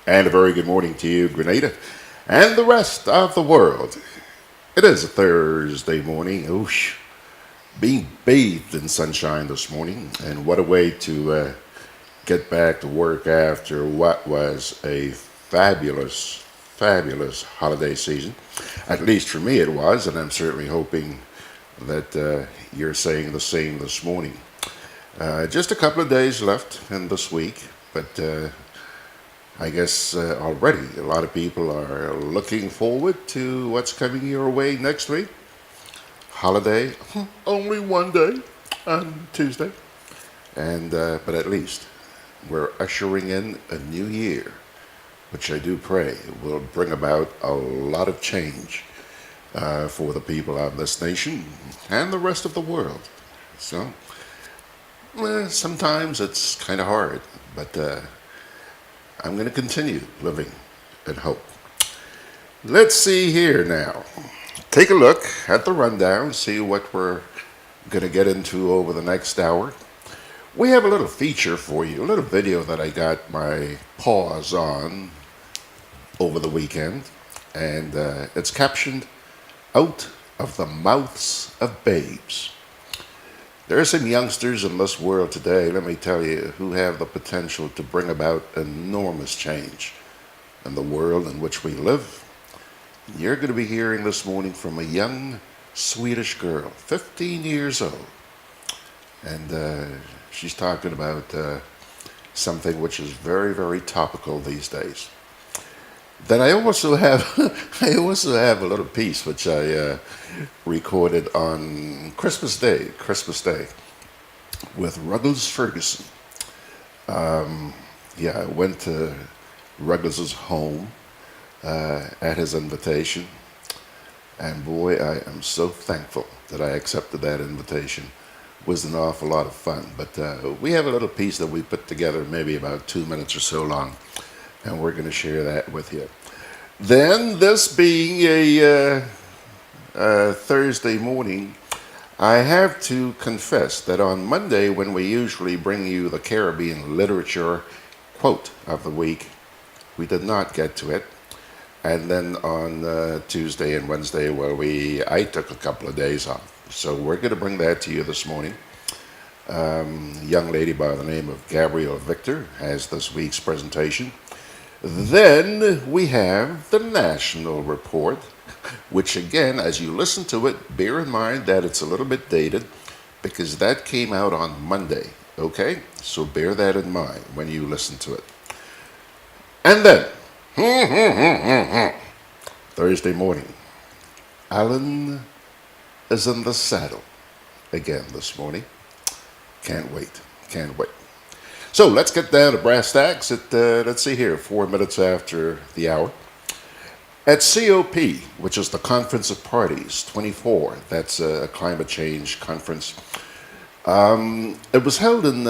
And a very good morning to you, Grenada, and the rest of the world. It is a Thursday morning. Oosh, being bathed in sunshine this morning, and what a way to get back to work after what was a fabulous holiday season. At least for me it was, and I'm certainly hoping that you're saying the same this morning. Just a couple of days left in this week, but I guess already a lot of people are looking forward to what's coming your way next week. Holiday, only one day on Tuesday, and but at least we're ushering in a new year, which I do pray will bring about a lot of change for the people of this nation and the rest of the world. So sometimes it's kind of hard, but I'm going to continue living in hope. Let's see here now. Take a look at the rundown, see what we're going to get into over the next hour. We have a little feature for you, a little video that I got my paws on over the weekend, and it's captioned, "Out of the Mouths of Babes." There are some youngsters in this world today, let me tell you, who have the potential to bring about enormous change in the world in which we live. You're going to be hearing this morning from a young Swedish girl, 15 years old. And she's talking about something which is very topical these days. Then I also have a little piece which I recorded on Christmas Day, with Ruggles Ferguson. I went to Ruggles' home at his invitation, and boy, I am so thankful that I accepted that invitation. It was an awful lot of fun, but we have a little piece that we put together, maybe about 2 minutes or so long, and we're going to share that with you. Then, this being a Thursday morning, I have to confess that on Monday, when we usually bring you the Caribbean literature quote of the week, we did not get to it. And then on Tuesday and Wednesday, I took a couple of days off. So we're going to bring that to you this morning. A young lady by the name of Gabrielle has this week's presentation. Then we have the national report, which again, as you listen to it, bear in mind that it's a little bit dated because that came out on Monday, okay? So bear that in mind when you listen to it. And then, Thursday morning, Allan is in the saddle again this morning. Can't wait. So let's get down to brass tacks at, let's see here, 4 minutes after the hour. At COP, which is the Conference of Parties 24, that's a climate change conference. It was held in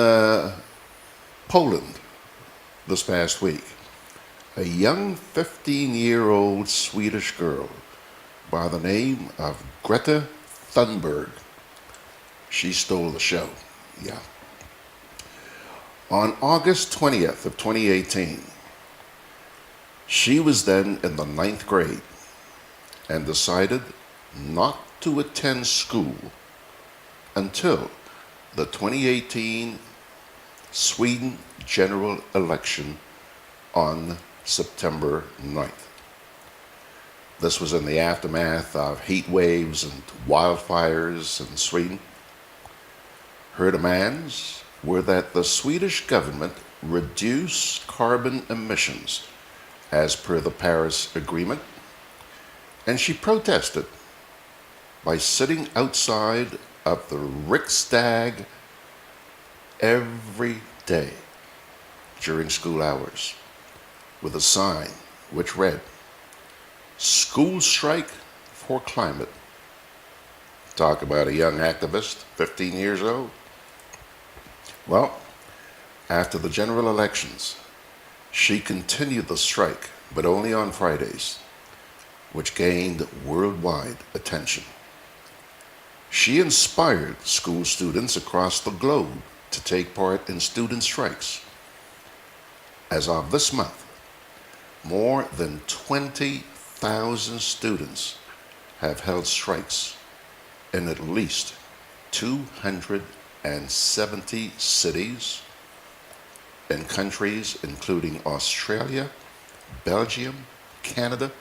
Poland this past week. A young 15-year-old Swedish girl by the name of Greta Thunberg. She stole the show, yeah. On August 20th of 2018, she was then in the 9th grade and decided not to attend school until the 2018 Sweden general election on September 9th. This was in the aftermath of heat waves and wildfires in Sweden. Her demands were that the Swedish government reduce carbon emissions as per the Paris Agreement, and she protested by sitting outside of the Riksdag every day during school hours with a sign which read, "School Strike for Climate." Talk about a young activist, 15 years old. Well, after the general elections, she continued the strike, but only on Fridays, which gained worldwide attention. She inspired school students across the globe to take part in student strikes. As of this month, more than 20,000 students have held strikes in at least 270 cities in countries including Australia, Belgium, Canada,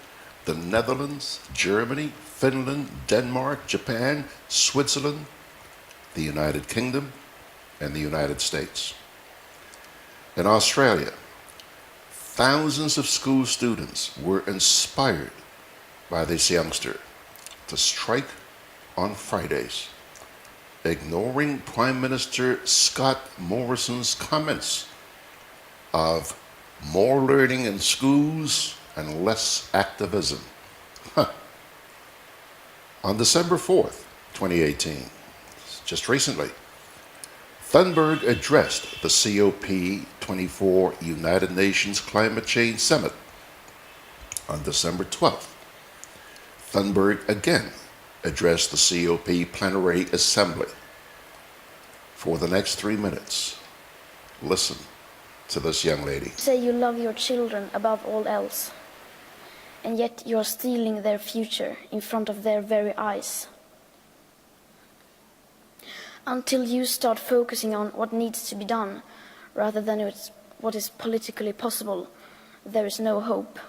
the Netherlands, Germany, Finland, Denmark, Japan, Switzerland, the United Kingdom, and the United States. In Australia, thousands of school students were inspired by this youngster to strike on Fridays, ignoring Prime Minister Scott Morrison's comments of more learning in schools and less activism. On December 4th, 2018, just recently, Thunberg addressed the COP24 United Nations Climate Change Summit. On December 12th, Thunberg again addressed the COP Plenary Assembly. For the next 3 minutes, listen to this young lady. You say you love your children above all else, and yet you are stealing their future in front of their very eyes. Until you start focusing on what needs to be done, rather than what is politically possible, there is no hope.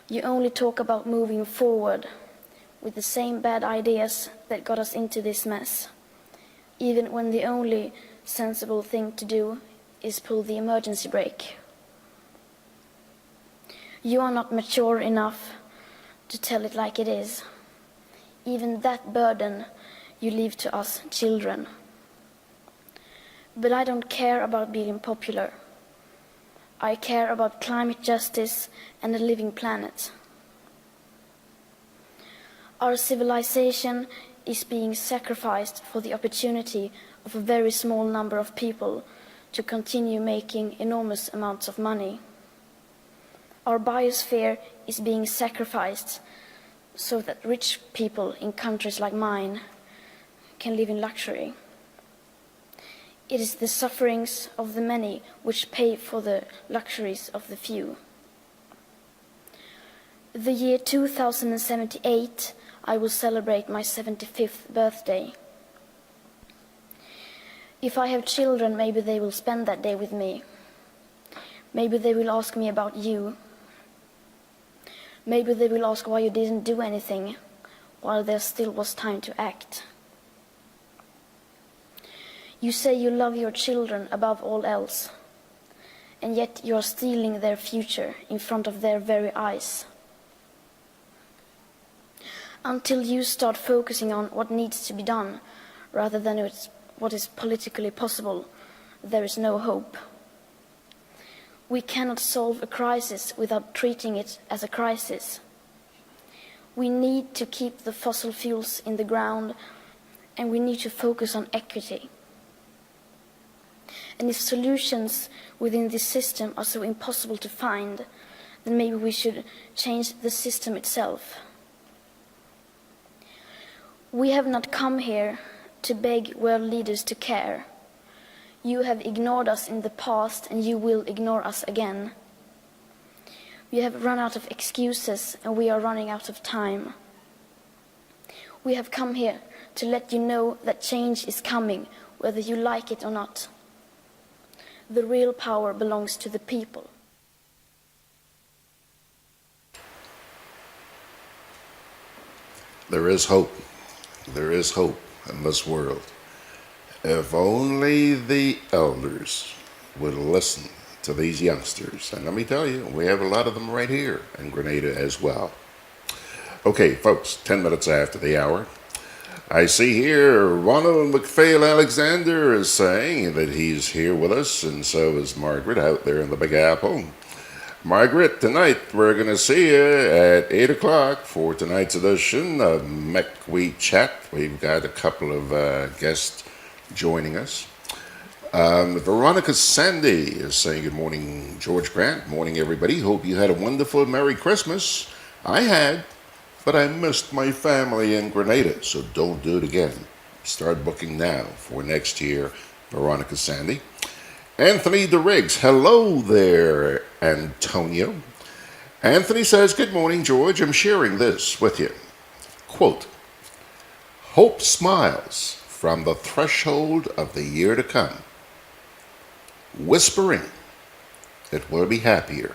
You only talk about moving forward with the same bad ideas that got us into this mess, even when the only sensible thing to do is pull the emergency brake. You are not mature enough to tell it like it is. Even that burden you leave to us children. But I don't care about being popular. I care about climate justice and a living planet. Our civilization is being sacrificed for the opportunity of a very small number of people to continue making enormous amounts of money. Our biosphere is being sacrificed so that rich people in countries like mine can live in luxury. It is the sufferings of the many which pay for the luxuries of the few. The year 2078, I will celebrate my 75th birthday. If I have children, maybe they will spend that day with me. Maybe they will ask me about you. Maybe they will ask why you didn't do anything while there still was time to act. You say you love your children above all else, and yet you are stealing their future in front of their very eyes. Until you start focusing on what needs to be done, rather than what is politically possible, there is no hope. We cannot solve a crisis without treating it as a crisis. We need to keep the fossil fuels in the ground, and we need to focus on equity. And if solutions within this system are so impossible to find, then maybe we should change the system itself. We have not come here to beg world leaders to care. You have ignored us in the past, and you will ignore us again. We have run out of excuses, and we are running out of time. We have come here to let you know that change is coming, whether you like it or not. The real power belongs to the people. There is hope. There is hope in this world. If only the elders would listen to these youngsters. And let me tell you, we have a lot of them right here in Grenada as well. Okay, folks, 10 minutes after the hour. I see here Ronald McPhail Alexander is saying that he's here with us, and so is Margaret out there in the Big Apple. Margaret, tonight we're going to see you at 8 o'clock for tonight's edition of We Chat. We've got a couple of guests joining us. Veronica Sandy is saying good morning, George Grant. Morning, everybody. Hope you had a wonderful Merry Christmas. I had, but I missed my family in Grenada, so don't do it again. Start booking now for next year, Veronica Sandy. Anthony DeRiggs, hello there, Antonio. Anthony says, "Good morning, George. I'm sharing this with you." Quote, "Hope smiles from the threshold of the year to come, whispering it will be happier.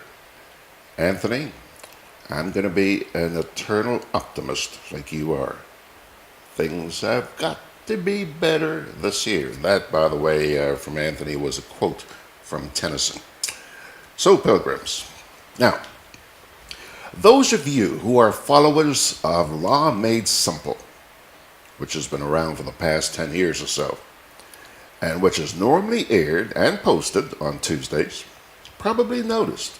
Anthony, I'm going to be an eternal optimist like you are. Things have got to be better this year." That, by the way, from Anthony was a quote from Tennyson. So, pilgrims, now, those of you who are followers of Law Made Simple, which has been around for the past 10 years or so, and which is normally aired and posted on Tuesdays, probably noticed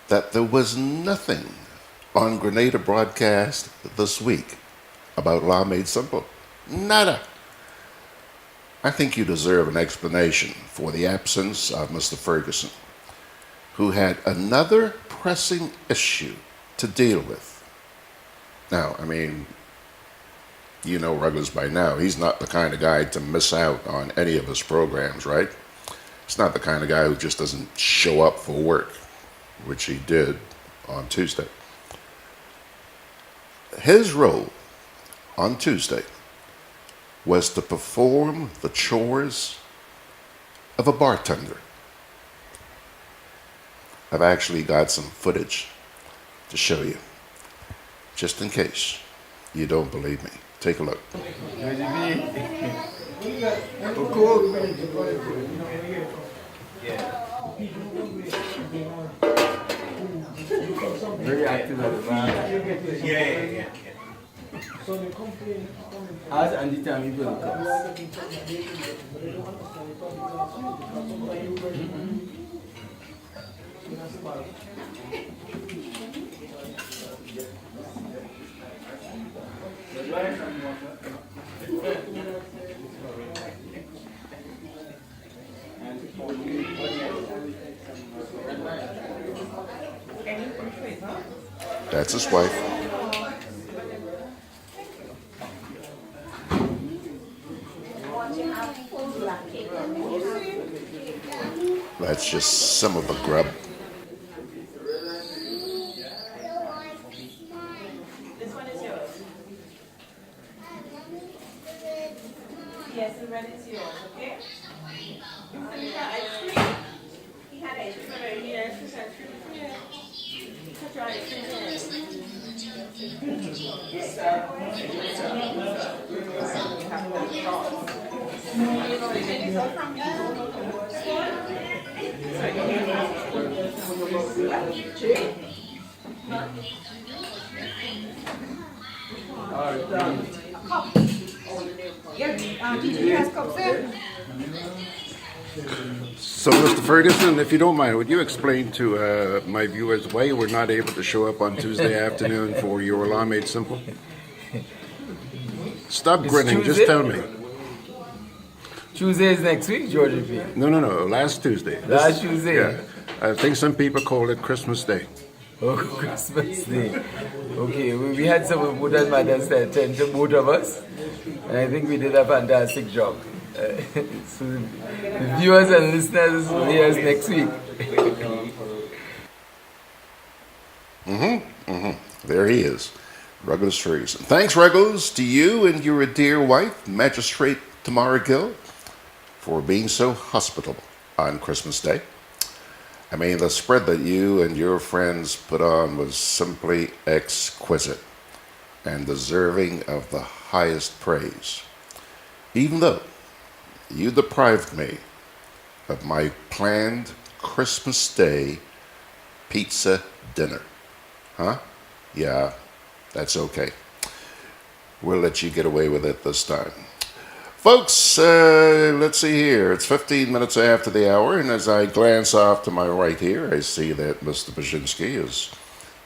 that there was nothing on Grenada Broadcast this week about Law Made Simple. Nada. I think you deserve an explanation for the absence of Mr. Ferguson, who had another pressing issue to deal with. Now, I mean, you know Ruggles by now. He's not the kind of guy to miss out on any of his programs, right? He's not the kind of guy who just doesn't show up for work, which he did on Tuesday. His role on Tuesday was to perform the chores of a bartender. I've actually got some footage to show you, just in case you don't believe me. Take a look. Very active at the bar. Yeah. As and the time you go to That's his wife. That's just some of the grub. This one is yours. Yes, the red is yours, okay? He had ice cream. He had ice cream. Yes, he had ice cream. Put your ice cream in. So, Mr. Ferguson, if you don't mind, would you explain to my viewers why you were not able to show up on Tuesday afternoon for your Law Made Simple? Stop grinning, Tuesday? just tell me. Tuesday is next week, George. No, last Tuesday. Last Tuesday? Yeah. I think some people call it Christmas Day. Oh, Christmas Day. Okay, we had some important matters that attend to both of us, and I think we did a fantastic job. So the viewers and listeners will hear us next week. There he is, Ruggles Ferguson. Thanks, Ruggles, to you and your dear wife, Magistrate Tamara Gill, for being so hospitable on Christmas Day. I mean, the spread that you and your friends put on was simply exquisite and deserving of the highest praise, even though you deprived me of my planned Christmas Day pizza dinner. Huh? Yeah, that's okay. We'll let you get away with it this time. Folks, let's see here. It's 15 minutes after the hour, and as I glance off to my right here, I see that Mr. Baczynski is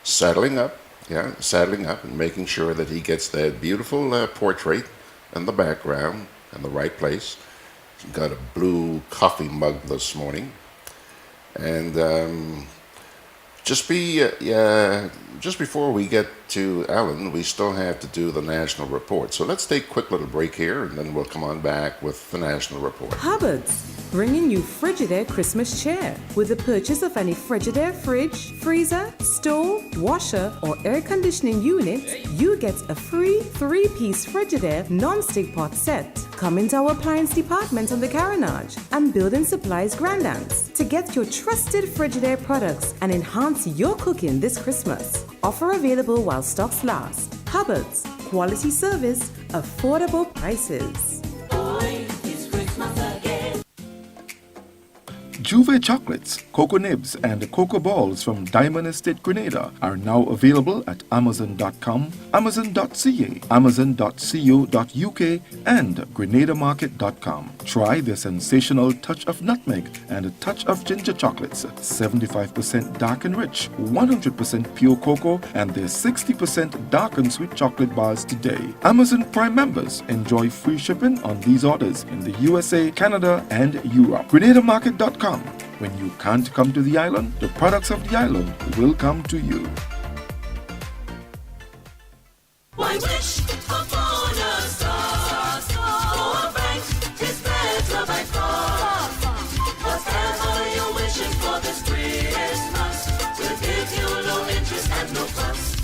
saddling up and making sure that he gets that beautiful portrait in the background in the right place. He's got a blue coffee mug this morning. And just before we get to Allan, we still have to do the national report. So let's take a quick little break here, and then we'll come on back with the national report. Hubbard's, bringing you Frigidaire Christmas cheer. With the purchase of any Frigidaire fridge, freezer, stove, washer, or air conditioning unit, you get a free 3-piece Frigidaire non-stick pot set. Come into our appliance department on the Carronage and Building Supplies Grandance to get your trusted Frigidaire products and enhance your cooking this Christmas. Offer available while stocks last. Hubbard's, quality service, affordable prices. Juve chocolates, cocoa nibs, and cocoa balls from Diamond Estate Grenada are now available at Amazon.com, Amazon.ca, Amazon.co.uk, and GrenadaMarket.com. Try their sensational touch of nutmeg and a touch of ginger chocolates, 75% dark and rich, 100% pure cocoa, and their 60% dark and sweet chocolate bars today. Amazon Prime members enjoy free shipping on these orders in the USA, Canada, and Europe. GrenadaMarket.com. When you can't come to the island, the products of the island will come to you. Why wish upon a star? For a bank is better by far. Whatever you're wishing for this Christmas will give you low interest and no fuss.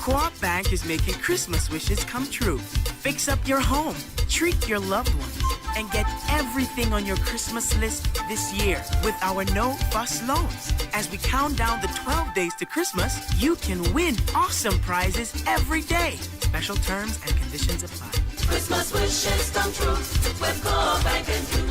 Co-op Bank is making Christmas wishes come true. Fix up your home, treat your loved ones, and get everything on your Christmas list this year with our no-fuss loans. As we count down the 12 days to Christmas, you can win awesome prizes every day. Special terms and conditions apply. Christmas wishes come true with Co-op Bank and you.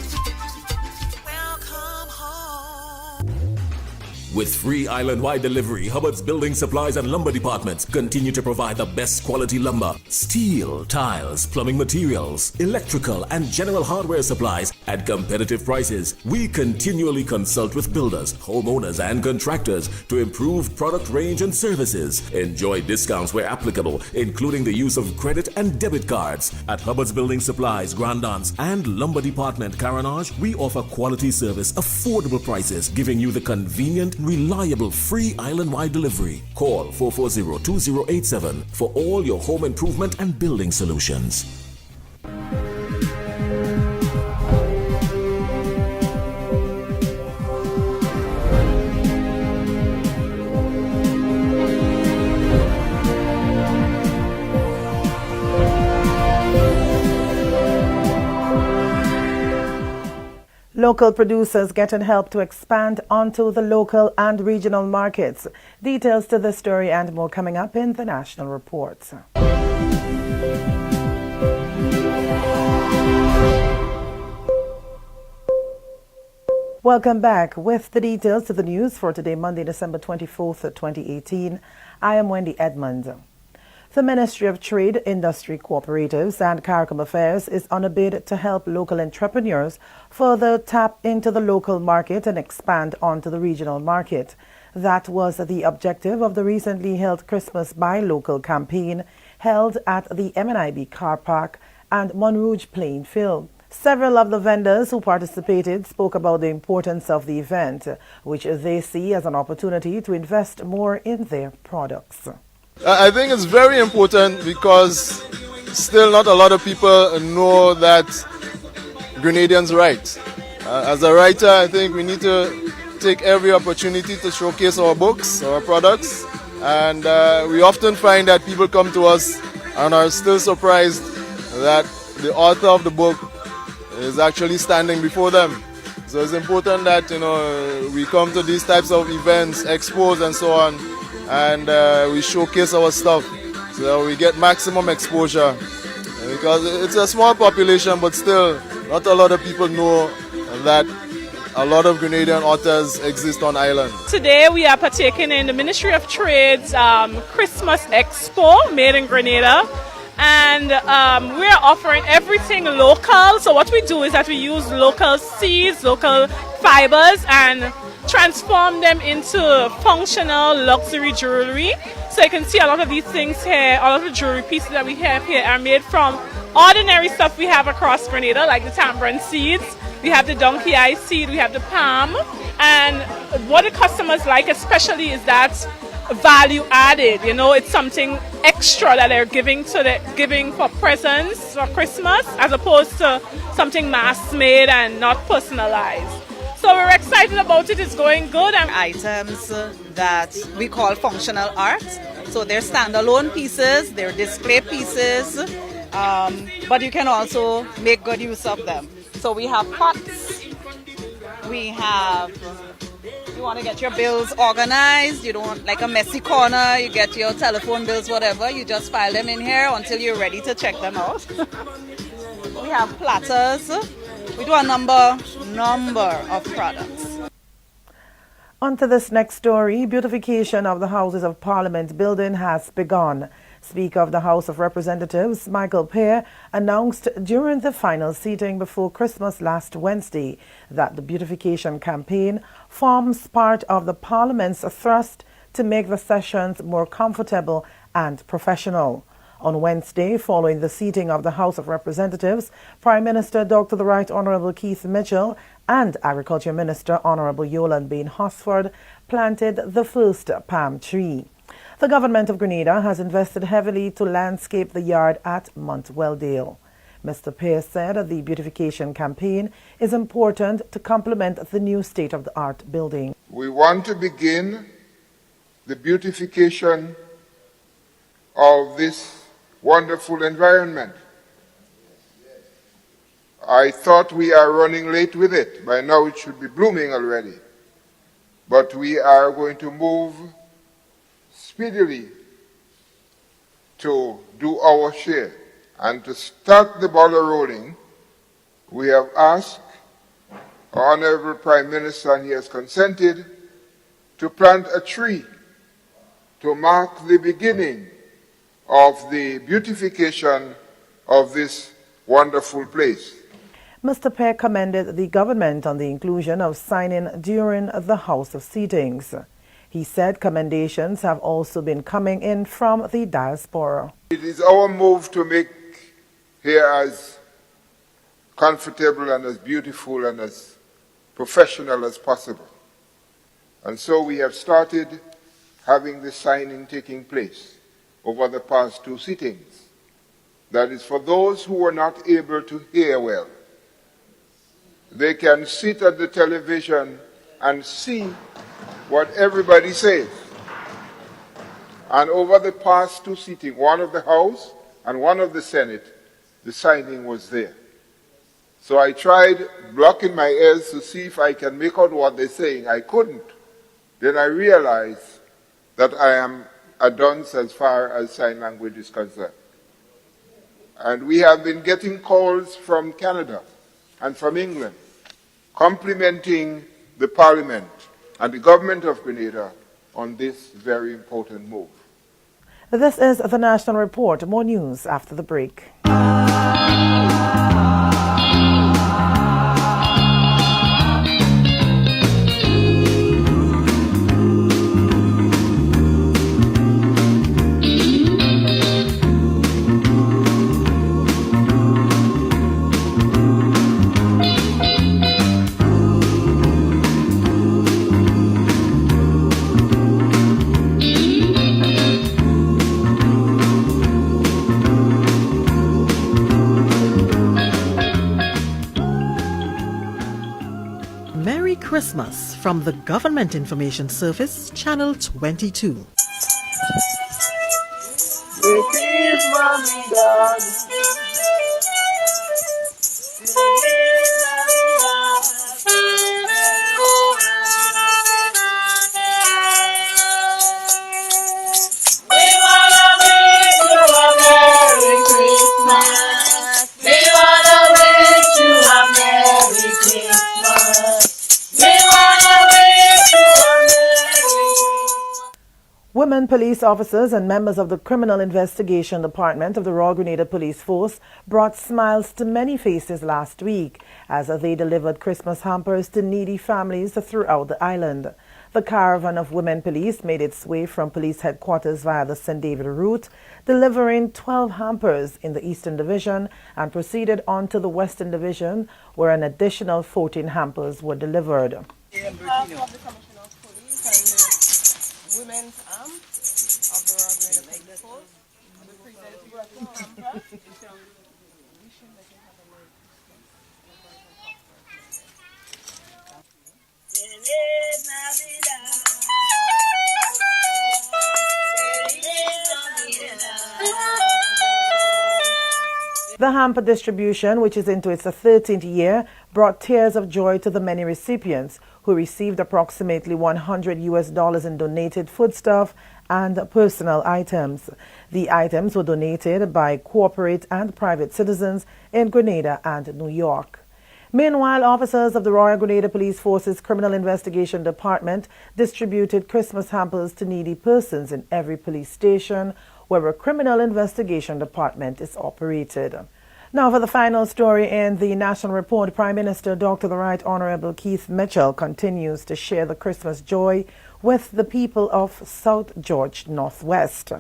With free island-wide delivery, Hubbard's Building Supplies and Lumber Departments continue to provide the best quality lumber, steel, tiles, plumbing materials, electrical and general hardware supplies at competitive prices. We continually consult with builders, homeowners and contractors to improve product range and services. Enjoy discounts where applicable, including the use of credit and debit cards. At Hubbard's Building Supplies, Grandance and Lumber Department, Carronage, we offer quality service, affordable prices, giving you the convenient, reliable, free island-wide delivery. Call 440-2087 for all your home improvement and building solutions. Local producers getting help to expand onto the local and regional markets. Details to this story and more coming up in the National Report. Welcome back with the details to the news for today, Monday, December 24th, 2018. I am Wendy Edmond. The Ministry of Trade, Industry, Cooperatives and CARICOM Affairs is on a bid to help local entrepreneurs further tap into the local market and expand onto the regional market. That was the objective of the recently held Christmas Buy Local campaign held at the MNIB Car Park and Montrouge Plainfield. Several of the vendors who participated spoke about the importance of the event, which they see as an opportunity to invest more in their products. I think it's very important because still not a lot of people know that Grenadians write. As a writer, I think we need to take every opportunity to showcase our books, our products, and we often find that people come to us and are still surprised that the author of the book is actually standing before them. So it's important that we come to these types of events, expos and so on, and we showcase our stuff so that we get maximum exposure, because it's a small population, but still not a lot of people know that a lot of Grenadian authors exist on island. Today we are partaking in the Ministry of Trade's Christmas Expo made in Grenada, and we are offering everything local. So what we do is that we use local seeds, local fibers, and transform them into functional luxury jewelry. So you can see a lot of these things here, all of the jewelry pieces that we have here are made from ordinary stuff we have across Grenada, like the tamarind seeds, we have the donkey eye seed, we have the palm. And what the customers like especially is that value added. You know, it's something extra that they're giving for presents for Christmas, as opposed to something mass made and not personalized. So we're excited about it. It's going good. And items that we call functional art. So they're standalone pieces, they're display pieces, but you can also make good use of them. So we have pots, we have, you want to get your bills organized, you don't like a messy corner, you get your telephone bills, whatever, you just file them in here until you're ready to check them out. We have platters, we do a number of products. On to this next story. Beautification of the Houses of Parliament building has begun. Speaker of the House of Representatives, Michael Pear, announced during the final seating before Christmas last Wednesday that the beautification campaign forms part of the Parliament's thrust to make the sessions more comfortable and professional. On Wednesday, following the seating of the House of Representatives, Prime Minister Dr. the Right Honourable Keith Mitchell and Agriculture Minister Honourable Yolande Bain Hosford planted the first palm tree. The Government of Grenada has invested heavily to landscape the yard at Montwelldale. Mr. Pearce said the beautification campaign is important to complement the new state-of-the-art building. We want to begin the beautification of this wonderful environment. I thought we are running late with it. By now it should be blooming already. But we are going to move speedily to do our share. And to start the ball rolling, we have asked our Honorable Prime Minister, and he has consented, to plant a tree to mark the beginning of the beautification of this wonderful place. Mr. Pear commended the government on the inclusion of signing during the House of Seatings. He said commendations have also been coming in from the diaspora. It is our move to make here as comfortable and as beautiful and as professional as possible. And so we have started having the signing taking place over the past two sittings. That is for those who were not able to hear well. They can sit at the television and see what everybody says. And over the past two sittings, one of the House and one of the Senate, the signing was there. So I tried blocking my ears to see if I can make out what they're saying. I couldn't. Then I realized that I am a dunce as far as sign language is concerned. And we have been getting calls from Canada and from England complimenting the Parliament and the Government of Grenada on this very important move. This is the National Report. More news after the break. Christmas from the Government Information Service, Channel 22. Women police officers and members of the Criminal Investigation Department of the Royal Grenada Police Force brought smiles to many faces last week as they delivered Christmas hampers to needy families throughout the island. The caravan of women police made its way from police headquarters via the St. David route, delivering 12 hampers in the Eastern Division, and proceeded on to the Western Division, where an additional 14 hampers were delivered. women's arm of the Royal Grenada Police Force. We present you a hamper. Wishing that you have a Merry The hamper distribution, which is into its 13th year, brought tears of joy to the many recipients who received approximately $100 in donated foodstuff and personal items. The items were donated by corporate and private citizens in Grenada and New York. Meanwhile, officers of the Royal Grenada Police Force's Criminal Investigation Department distributed Christmas hampers to needy persons in every police station where a Criminal Investigation Department is operated. Now for the final story in the National Report, Prime Minister Dr. the Right Honorable Keith Mitchell continues to share the Christmas joy with the people of South George Northwest.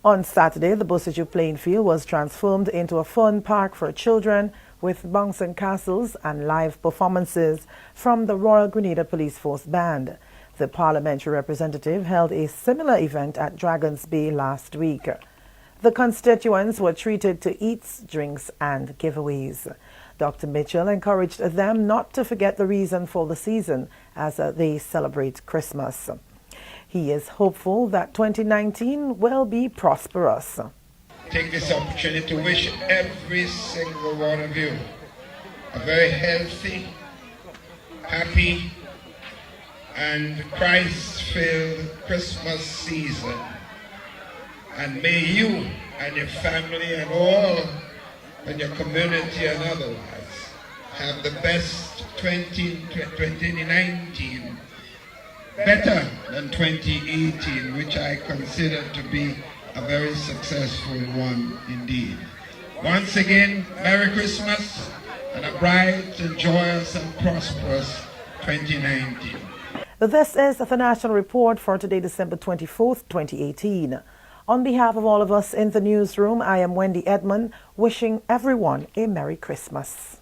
On Saturday, the Busiju playing field was transformed into a fun park for children with bouncing castles and live performances from the Royal Grenada Police Force Band. The parliamentary representative held a similar event at Dragons Bay last week. The constituents were treated to eats, drinks and giveaways. Dr. Mitchell encouraged them not to forget the reason for the season as they celebrate Christmas. He is hopeful that 2019 will be prosperous. Take this opportunity to wish every single one of you a very healthy, happy, and Christ-filled Christmas season. And may you and your family and all in your community and otherwise have the best 2019, better than 2018, which I consider to be a very successful one indeed. Once again, Merry Christmas and a bright and joyous and prosperous 2019. This is the National Report for today, December 24th, 2018. On behalf of all of us in the newsroom, I am Wendy Edmond, wishing everyone a Merry Christmas.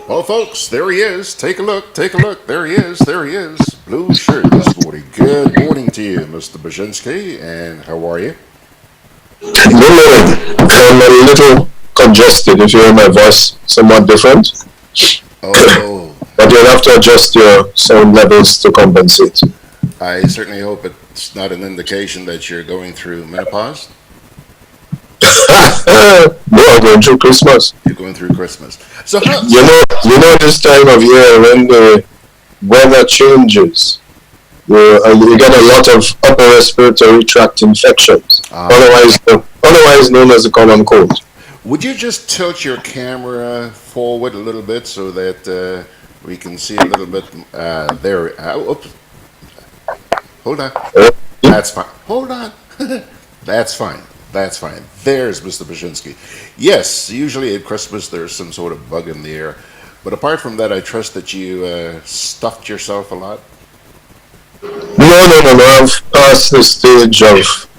Well, folks, there he is. Take a look. Take a look. There he is. There he is. Blue shirt this morning. Good morning to you, Mr. Baczynski. And how are you? Good morning. I'm a little congested. If you hear my voice somewhat different. Oh. But you'll have to adjust your sound levels to compensate. I certainly hope it's not an indication that you're going through menopause. No, I'm going through Christmas. You're going through Christmas. So you know this time of year when the weather changes, you get a lot of upper respiratory tract infections, otherwise known as the common cold. Would you just tilt your camera forward a little bit so that we can see a little bit there? Oops. Hold on. That's fine. Hold on. That's fine. That's fine. There's Mr. Baczynski. Yes, usually at Christmas there's some sort of bug in the air. But apart from that, I trust that you stuffed yourself a lot? No. I've passed the stage of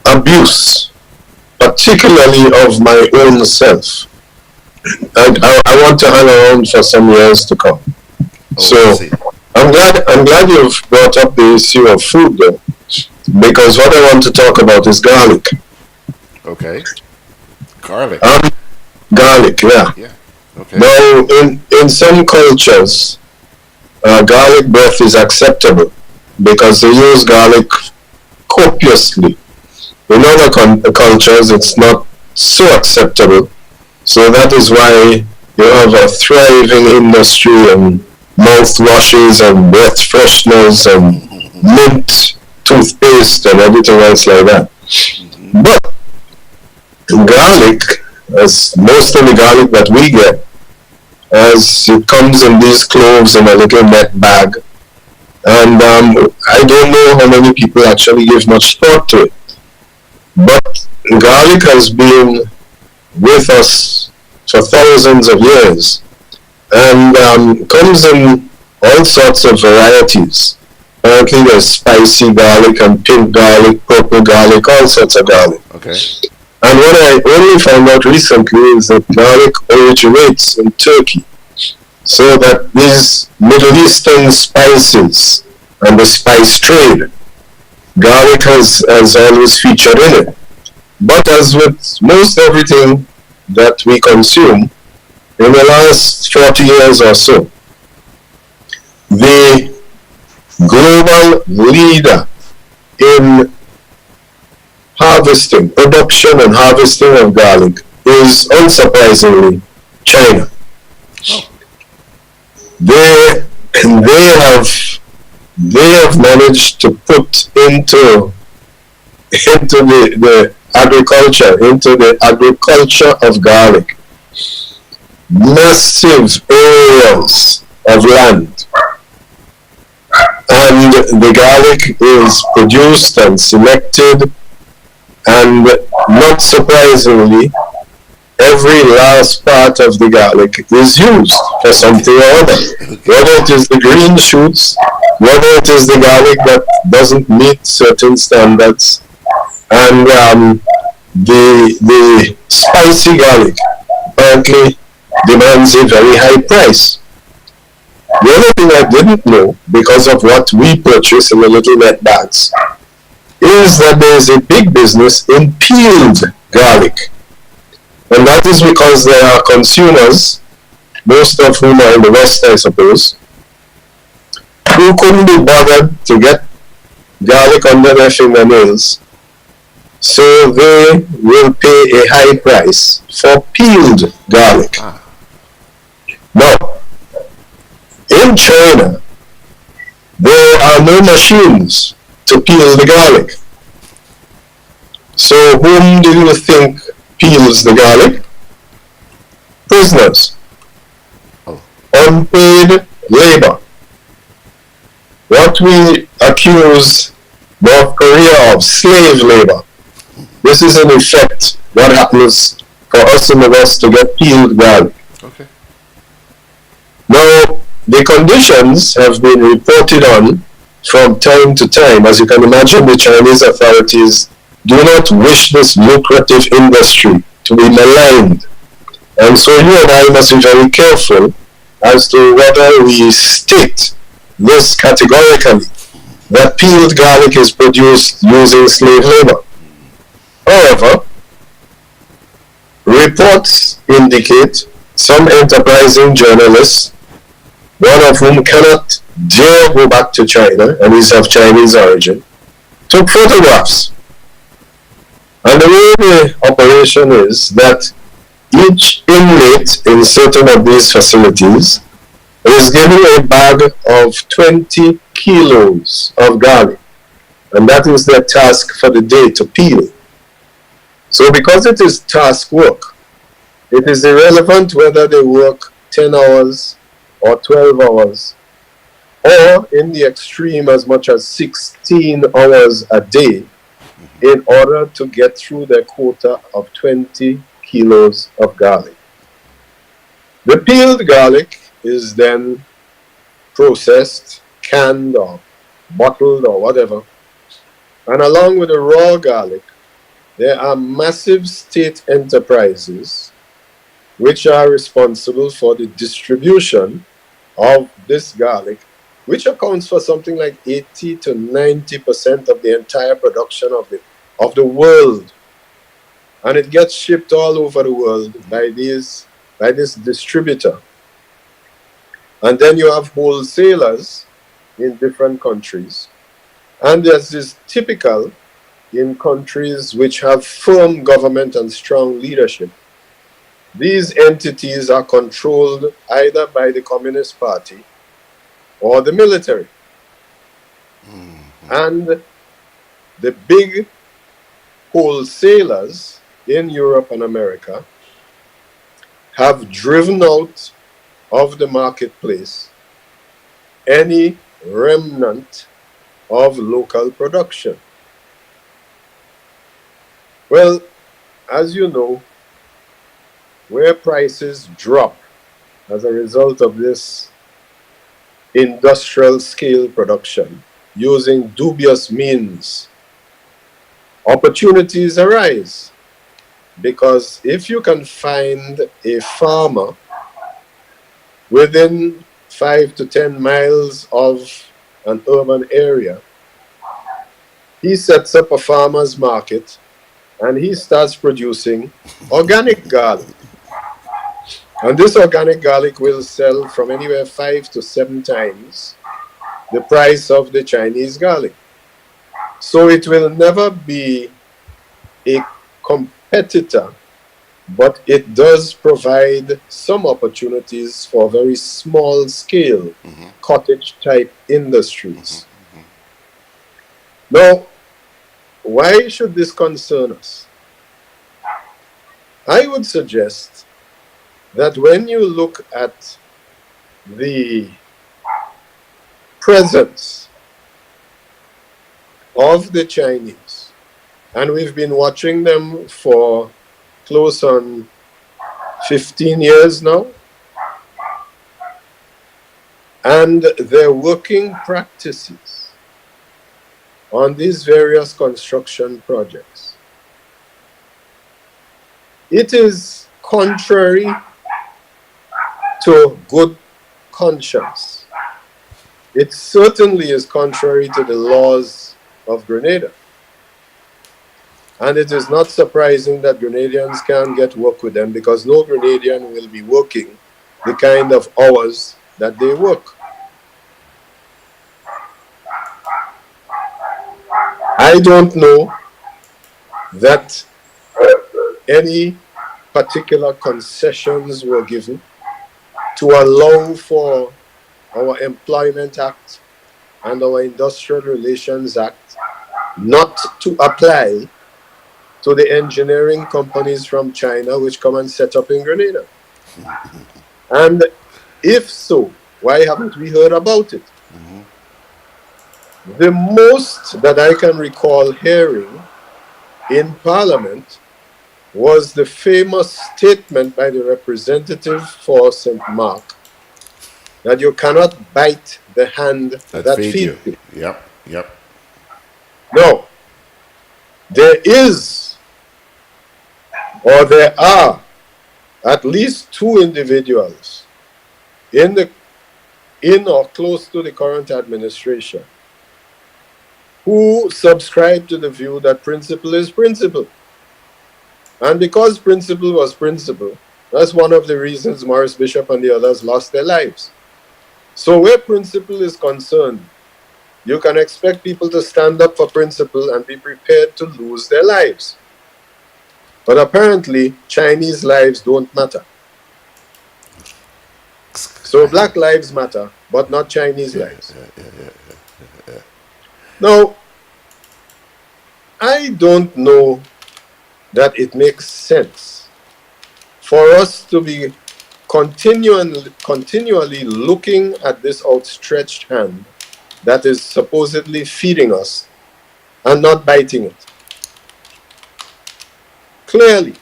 abuse, particularly of my own self. I want to hang around for some years to come. So I'm glad you've brought up the issue of food, though. Because what I want to talk about is garlic. Okay. Garlic. Garlic, yeah. Okay. Now, in some cultures, garlic breath is acceptable because they use garlic copiously. In other cultures, it's not so acceptable. So that is why you have a thriving industry in mouthwashes and breath fresheners and mint toothpaste and everything else like that. But garlic, as most of the garlic that we get, as it comes in these cloves in a little net bag, and I don't know how many people actually give much thought to it. But garlic has been with us for thousands of years, and comes in all sorts of varieties. Apparently there's spicy garlic and pink garlic, purple garlic, all sorts of garlic. Okay. And what I only found out recently is that garlic originates in Turkey. So that these Middle Eastern spices and the spice trade, garlic has always featured in it. But as with most everything that we consume, in the last 40 years or so, the global leader in production and harvesting of garlic is unsurprisingly China. They have managed to put into the agriculture of garlic massive areas of land. And the garlic is produced and selected, and not surprisingly, every last part of the garlic is used for something or other. Whether it is the green shoots, whether it is the garlic that doesn't meet certain standards, and the spicy garlic apparently demands a very high price. The other thing I didn't know, because of what we purchase in the little net bags, is that there is a big business in peeled garlic. And that is because there are consumers, most of whom are in the West, I suppose, who couldn't be bothered to get garlic under their fingernails, so they will pay a high price for peeled garlic. Now, in China, there are no machines to peel the garlic. So whom do you think peels the garlic? Prisoners. Unpaid labor. What we accuse North Korea of, slave labor. This is in effect what happens for us in the West to get peeled garlic. Okay. Now, the conditions have been reported on from time to time. As you can imagine, the Chinese authorities do not wish this lucrative industry to be maligned. And so you and I must be very careful as to whether we state this categorically, that peeled garlic is produced using slave labor. However, reports indicate some enterprising journalists, one of whom cannot dare go back to China and is of Chinese origin, took photographs. And the way the operation is that each inmate in certain of these facilities is given a bag of 20 kilos of garlic. And that is their task for the day, to peel. So because it is task work, it is irrelevant whether they work 10 hours or 12 hours, or in the extreme as much as 16 hours a day, in order to get through their quota of 20 kilos of garlic. The peeled garlic is then processed, canned or bottled or whatever, and along with the raw garlic, there are massive state enterprises which are responsible for the distribution of this garlic, which accounts for something like 80 to 90% of the entire production of the world. And it gets shipped all over the world by this distributor. And then you have wholesalers in different countries. And there's this typical in countries which have firm government and strong leadership. These entities are controlled either by the Communist Party or the military. And the big wholesalers in Europe and America have driven out of the marketplace any remnant of local production. Well, as you know, where prices drop as a result of this industrial scale production using dubious means, opportunities arise. Because if you can find a farmer within 5 to 10 miles of an urban area, he sets up a farmer's market and he starts producing organic garlic. And this organic garlic will sell from anywhere 5 to 7 times the price of the Chinese garlic. So it will never be a competitor, but it does provide some opportunities for very small scale cottage type industries. Now, why should this concern us? I would suggest that when you look at the presence of the Chinese, and we've been watching them for close on 15 years now, and their working practices on these various construction projects, it is contrary to good conscience. It certainly is contrary to the laws of Grenada. And it is not surprising that Grenadians can't get work with them, because no Grenadian will be working the kind of hours that they work. I don't know that any particular concessions were given to allow for our Employment Act and our Industrial Relations Act not to apply to the engineering companies from China which come and set up in Grenada. And if so, why haven't we heard about it? The most that I can recall hearing in Parliament was the famous statement by the representative for St. Mark that you cannot bite the hand that feeds you. Yep. No, there is, or there are, at least 2 individuals in or close to the current administration who subscribe to the view that principle is principle. And because principle was principle, that's one of the reasons Morris Bishop and the others lost their lives. So where principle is concerned, you can expect people to stand up for principle and be prepared to lose their lives. But apparently, Chinese lives don't matter. So black lives matter, but not Chinese lives. Now, I don't know that it makes sense for us to be continually looking at this outstretched hand that is supposedly feeding us and not biting it. Clearly,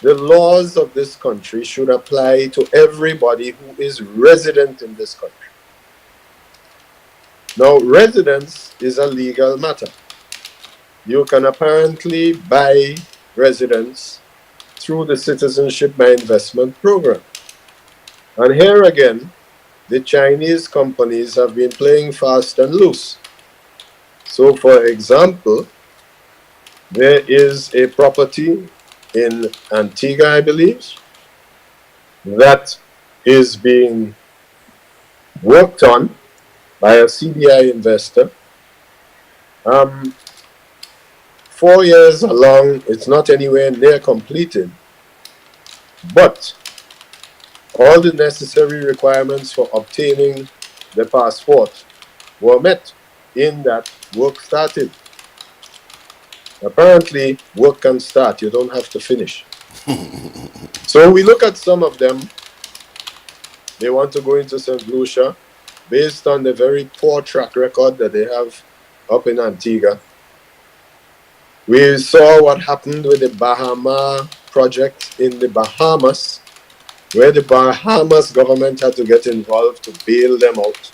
the laws of this country should apply to everybody who is resident in this country. Now, residence is a legal matter. You can apparently buy residence through the Citizenship by Investment program. And here again, the Chinese companies have been playing fast and loose. So, for example, there is a property in Antigua, I believe, that is being worked on by a CBI investor. 4 years along, it's not anywhere near completed, but all the necessary requirements for obtaining the passport were met in that work started. Apparently, work can start, you don't have to finish. So we look at some of them, they want to go into St. Lucia based on the very poor track record that they have up in Antigua. We saw what happened with the Bahama project in the Bahamas, where the Bahamas government had to get involved to bail them out.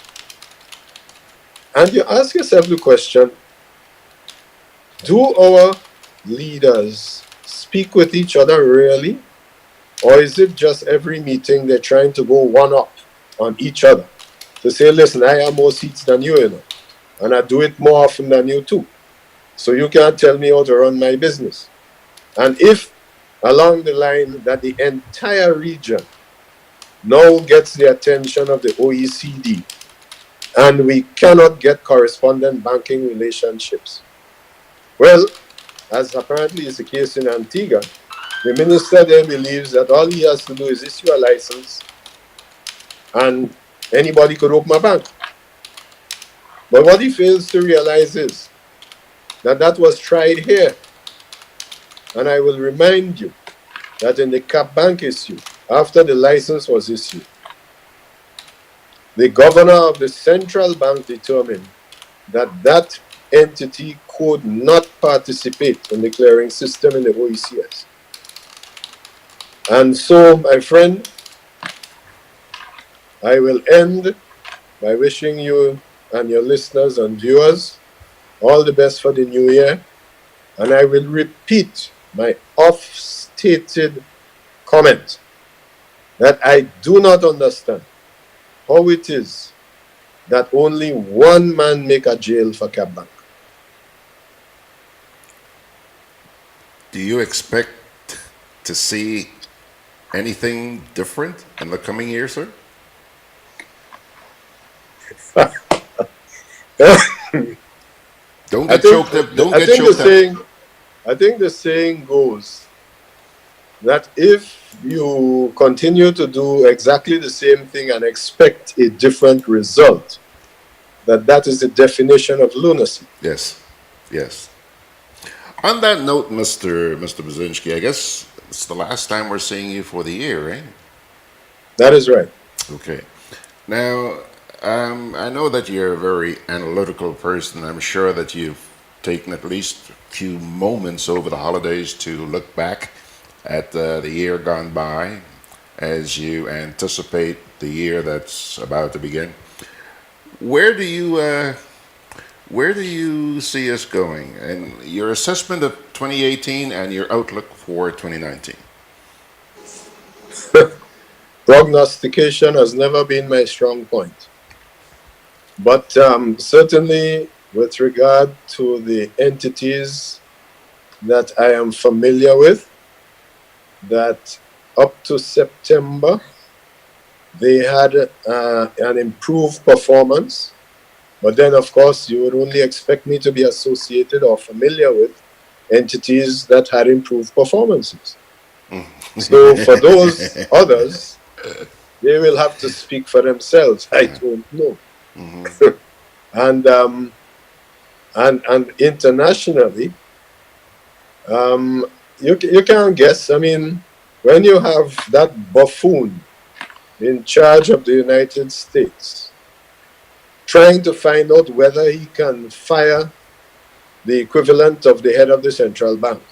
And you ask yourself the question, do our leaders speak with each other really? Or is it just every meeting they're trying to go one up on each other? To say, listen, I have more seats than you, and I do it more often than you too. So you can't tell me how to run my business. And if along the line that the entire region now gets the attention of the OECD and we cannot get correspondent banking relationships, well, as apparently is the case in Antigua, the minister there believes that all he has to do is issue a license and anybody could open a bank. But what he fails to realize is that that was tried here. And I will remind you that in the Cap Bank issue, after the license was issued, the governor of the central bank determined that that entity could not participate in the clearing system in the OECS. And so, my friend, I will end by wishing you and your listeners and viewers all the best for the new year. And I will repeat my oft-stated comment that I do not understand how it is that only one man make a jail for Cap Bank. Do you expect to see anything different in the coming year, sir? Don't get choked up. Don't get choked up. I think the saying goes that if you continue to do exactly the same thing and expect a different result, that is the definition of lunacy. Yes, yes. On that note, Mr. Brzezinski, I guess it's the last time we're seeing you for the year, right? That is right. Okay. Now, I know that you're a very analytical person. I'm sure that you've taken at least a few moments over the holidays to look back at the year gone by as you anticipate the year that's about to begin. Where do you see us going, and your assessment of 2018 and your outlook for 2019? prognostication has never been my strong point. But certainly with regard to the entities that I am familiar with, that up to September, they had an improved performance. But then, of course, you would only expect me to be associated or familiar with entities that had improved performances. So for those others, they will have to speak for themselves. I don't know. and internationally, you can't guess. I mean, when you have that buffoon in charge of the United States, trying to find out whether he can fire the equivalent of the head of the central bank.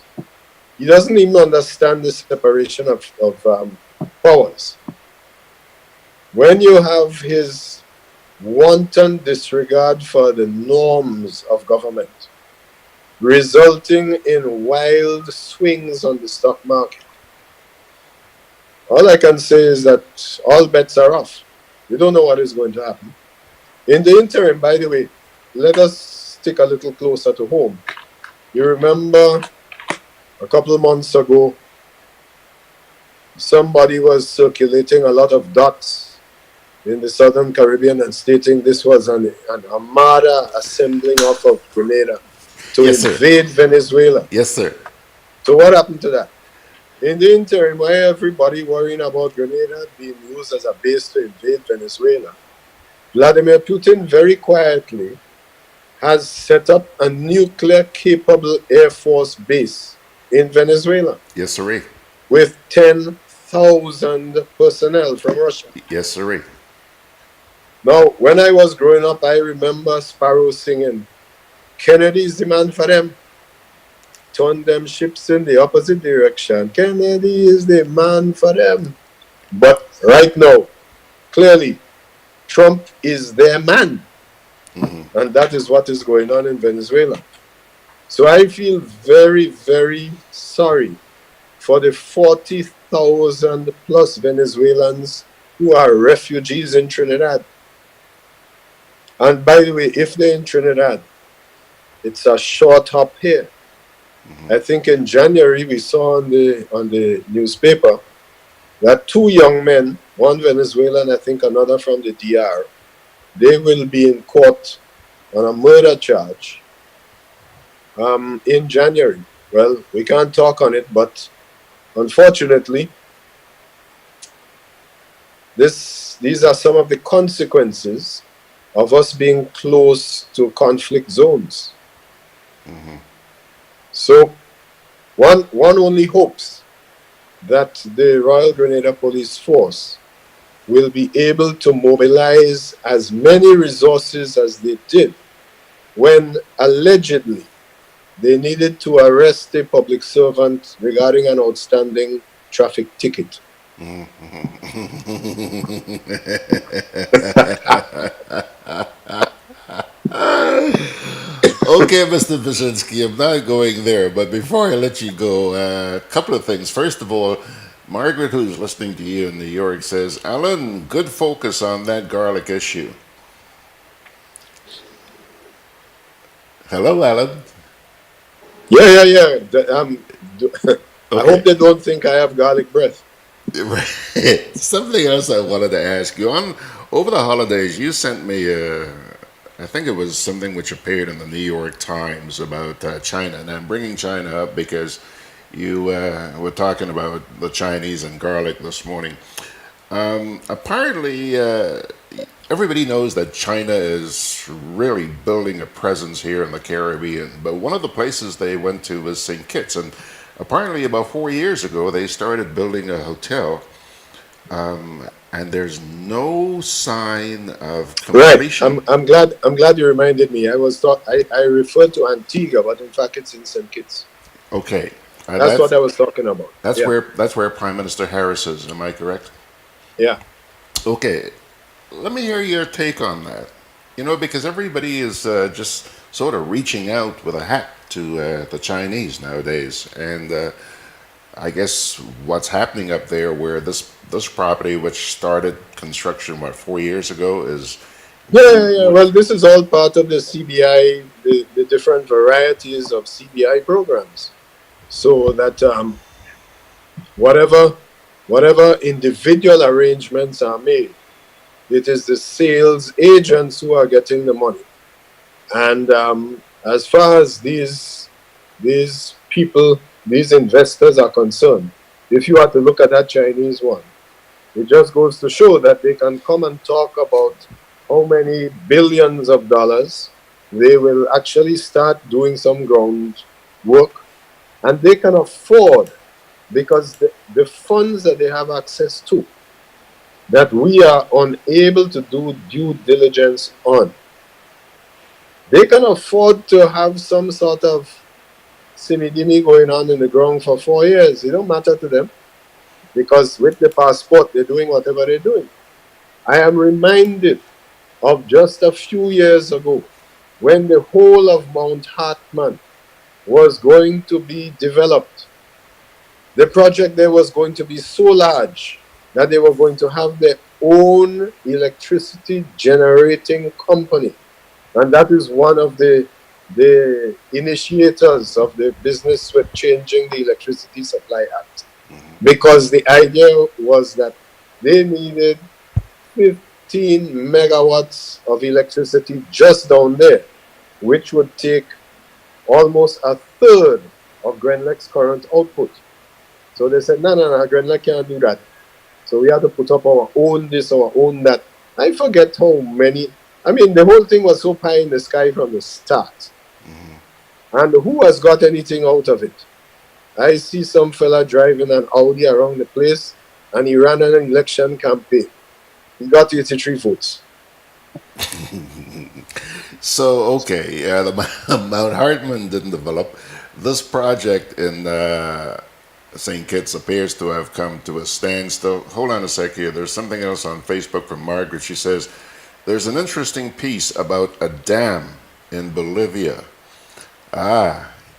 He doesn't even understand the separation of powers. When you have his wanton disregard for the norms of government, resulting in wild swings on the stock market, all I can say is that all bets are off. We don't know what is going to happen. In the interim, by the way, let us stick a little closer to home. You remember a couple of months ago, somebody was circulating a lot of dots in the Southern Caribbean and stating this was an armada assembling off of Grenada to invade Venezuela. Yes, sir. So what happened to that? In the interim, why everybody worrying about Grenada being used as a base to invade Venezuela, Vladimir Putin very quietly has set up a nuclear-capable Air Force base in Venezuela. Yes, sir. With 10,000 personnel from Russia. Yes, sir. Now, when I was growing up, I remember Sparrow singing, Kennedy's the man for them. Turn them ships in the opposite direction. Kennedy is the man for them. But right now, clearly, Trump is their man. And that is what is going on in Venezuela. So I feel very, very sorry for the 40,000 plus Venezuelans who are refugees in Trinidad. And by the way, if they're in Trinidad, it's a short hop here. I think in January we saw on the newspaper that two young men, one Venezuelan, I think another from the DR, they will be in court on a murder charge in January. Well, we can't talk on it, but unfortunately, these are some of the consequences of us being close to conflict zones. So one only hopes that the Royal Grenada Police Force will be able to mobilize as many resources as they did when allegedly they needed to arrest a public servant regarding an outstanding traffic ticket. Okay, Mr. Wyszynski, I'm not going there, but before I let you go, a couple of things. First of all, Margaret, who's listening to you in New York, says, Allan, good focus on that garlic issue. Hello, Allan. Yeah. I hope they don't think I have garlic breath. Something else I wanted to ask you. Over the holidays, you sent me I think it was something which appeared in the New York Times about China. And I'm bringing China up because you were talking about the Chinese and garlic this morning. Apparently, everybody knows that China is really building a presence here in the Caribbean. But one of the places they went to was St. Kitts. And apparently about 4 years ago, they started building a hotel. And there's no sign of completion. Right. I'm glad you reminded me. I referred to Antigua, but in fact it's in St. Kitts. Okay. That's what I was talking about. That's where Prime Minister Harris is, am I correct? Yeah. Okay. Let me hear your take on that. You know, because everybody is just sort of reaching out with a hat to the Chinese nowadays. And I guess what's happening up there, where this property, which started construction 4 years ago, is Yeah. Well, this is all part of the CBI, the different varieties of CBI programs. So that whatever individual arrangements are made, it is the sales agents who are getting the money. And as far as these people, these investors are concerned, if you are to look at that Chinese one, it just goes to show that they can come and talk about how many billions of dollars. They will actually start doing some ground work, and they can afford, because the funds that they have access to, that we are unable to do due diligence on, they can afford to have some sort of simidimi going on in the ground for 4 years. It don't matter to them, because with the passport, they're doing whatever they're doing. I am reminded of just a few years ago, when the whole of Mount Hartman was going to be developed. The project there was going to be so large that they were going to have their own electricity generating company. And that is one of the initiators of the business with changing the Electricity Supply Act. Because the idea was that they needed 15 megawatts of electricity just down there, which would take almost a third of Grenlec's current output. So they said, no, Grenlec can't do that. So we have to put up our own this, our own that. I forget how many. I mean, the whole thing was so pie in the sky from the start. And who has got anything out of it? I see some fella driving an Audi around the place, and he ran an election campaign. He got 83 votes. So, okay, the Mount Hartman didn't develop. This project in St. Kitts appears to have come to a standstill. Hold on a sec here. There's something else on Facebook from Margaret. She says, there's an interesting piece about a dam in Bolivia.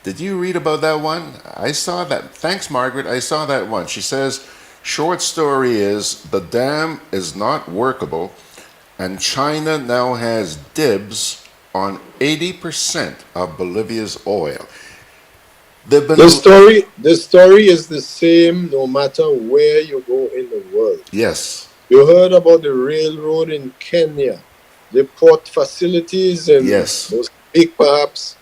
Did you read about that one? I saw that. Thanks, Margaret. I saw that one. She says, short story is, the dam is not workable, and China now has dibs on 80% of Bolivia's oil. The story is the same no matter where you go in the world. Yes. You heard about the railroad in Kenya, the port facilities in Mozambique, perhaps.